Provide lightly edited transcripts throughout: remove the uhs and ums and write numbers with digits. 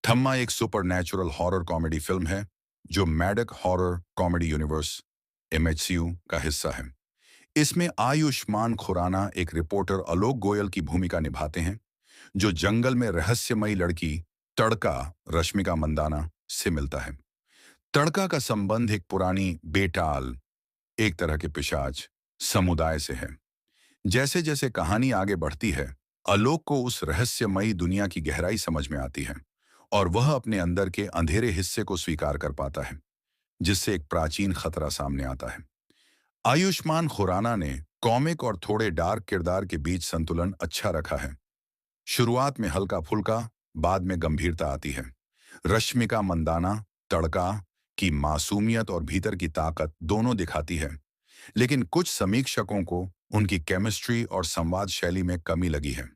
थम्मा एक supernatural horror comedy film है जो मैडक हॉरर कॉमेडी यूनिवर्स एमएचसीयू का हिस्सा है। इसमें आयुष्मान खुराना एक रिपोर्टर आलोक गोयल की भूमिका निभाते हैं जो जंगल में रहस्यमयी लड़की तड़का रश्मिका मंदाना से मिलता है। तड़का का संबंध एक पुरानी बेटाल, एक तरह के पिशाच समुदाय से है। जैसे जैसे कहानी आगे बढ़ती है, आलोक को उस रहस्यमयी दुनिया की गहराई समझ में आती है और वह अपने अंदर के अंधेरे हिस्से को स्वीकार कर पाता है, जिससे एक प्राचीन खतरा सामने आता है। आयुष्मान खुराना ने कॉमिक और थोड़े डार्क किरदार के बीच संतुलन अच्छा रखा है। शुरुआत में हल्का फुल्का, बाद में गंभीरता आती है। रश्मिका मंदाना तड़का की मासूमियत और भीतर की ताकत दोनों दिखाती है, लेकिन कुछ समीक्षकों को उनकी केमिस्ट्री और संवाद शैली में कमी लगी है।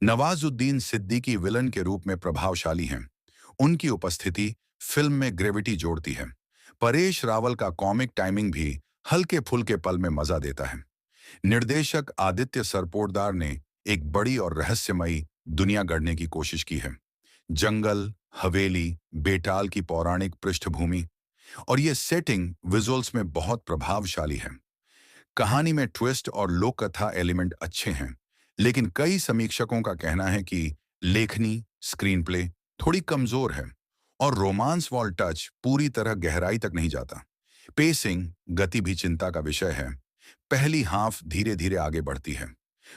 नवाजुद्दीन सिद्दीकी विलन के रूप में प्रभावशाली हैं। उनकी उपस्थिति फिल्म में ग्रेविटी जोड़ती है। परेश रावल का कॉमिक टाइमिंग भी हल्के फुल्के पल में मजा देता है। निर्देशक आदित्य सरपोटदार ने एक बड़ी और रहस्यमयी दुनिया गढ़ने की कोशिश की है। जंगल, हवेली, बेटाल की पौराणिक पृष्ठभूमि और ये सेटिंग विजुअल्स में बहुत प्रभावशाली है। कहानी में ट्विस्ट और लोक कथा एलिमेंट अच्छे हैं, लेकिन कई समीक्षकों का कहना है कि लेखनी, स्क्रीन प्ले थोड़ी कमजोर है और रोमांस वॉल टच पूरी तरह गहराई तक नहीं जाता। पेसिंग, गति भी चिंता का विषय है। पहली हाफ धीरे धीरे आगे बढ़ती है।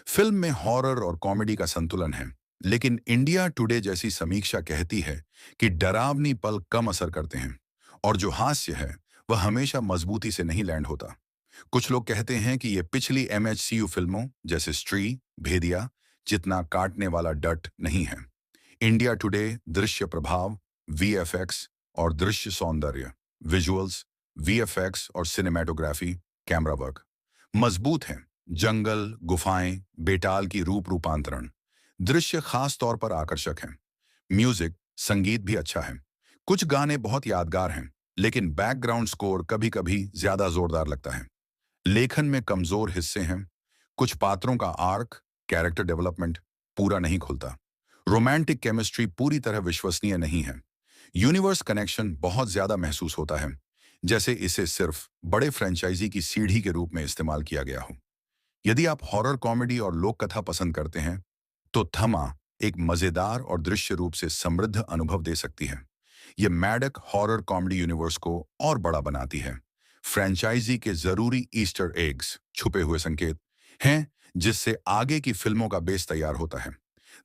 फिल्म में हॉरर और कॉमेडी का संतुलन है, लेकिन इंडिया टुडे जैसी समीक्षा कहती है कि डरावनी पल कम असर करते हैं और जो हास्य है वह हमेशा मजबूती से नहीं लैंड होता। कुछ लोग कहते हैं कि ये पिछली एमएचसीयू फिल्मों जैसे स्त्री, भेदिया जितना काटने वाला डट नहीं है। इंडिया टुडे दृश्य प्रभाव, वीएफएक्स और दृश्य सौंदर्य, विजुअल्स, वीएफएक्स और सिनेमैटोग्राफी, कैमरा वर्क मजबूत हैं। जंगल, गुफाएं, बेटाल की रूप रूपांतरण, दृश्य खास तौर पर आकर्षक हैं। म्यूजिक, संगीत भी अच्छा है। कुछ गाने बहुत यादगार हैं, लेकिन बैकग्राउंड स्कोर कभी कभी ज्यादा जोरदार लगता है। लेखन में कमजोर हिस्से हैं। कुछ पात्रों का आर्क, कैरेक्टर डेवलपमेंट पूरा नहीं खुलता। रोमांटिक केमिस्ट्री पूरी तरह विश्वसनीय नहीं है। यूनिवर्स कनेक्शन बहुत ज्यादा महसूस होता है, जैसे इसे सिर्फ बड़े फ्रेंचाइजी की सीढ़ी के रूप में इस्तेमाल किया गया हो। यदि आप हॉरर कॉमेडी और लोक कथा पसंद करते हैं, तो थमा एक मजेदार और दृश्य रूप से समृद्ध अनुभव दे सकती है। यह मैडक हॉरर कॉमेडी यूनिवर्स को और बड़ा बनाती है। फ्रेंचाइजी के जरूरी ईस्टर एग्स, छुपे हुए संकेत हैं, जिससे आगे की फिल्मों का बेस तैयार होता है।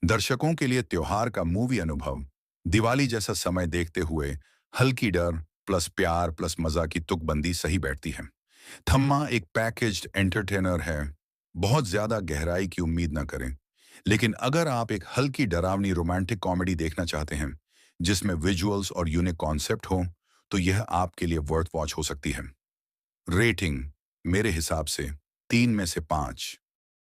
दर्शकों के लिए त्योहार का मूवी अनुभव, दिवाली जैसा समय देखते हुए हल्की डर प्लस प्यार प्लस मजा की तुकबंदी सही बैठती है। थम्मा एक पैकेज्ड एंटरटेनर है। बहुत ज्यादा गहराई की उम्मीद न करें, लेकिन अगर आप एक हल्की डरावनी रोमांटिक कॉमेडी देखना चाहते हैं जिसमें विजुअल्स और यूनिक कॉन्सेप्ट हो, तो यह आपके लिए वर्थ वॉच हो सकती है। रेटिंग मेरे हिसाब से 3 में से 5।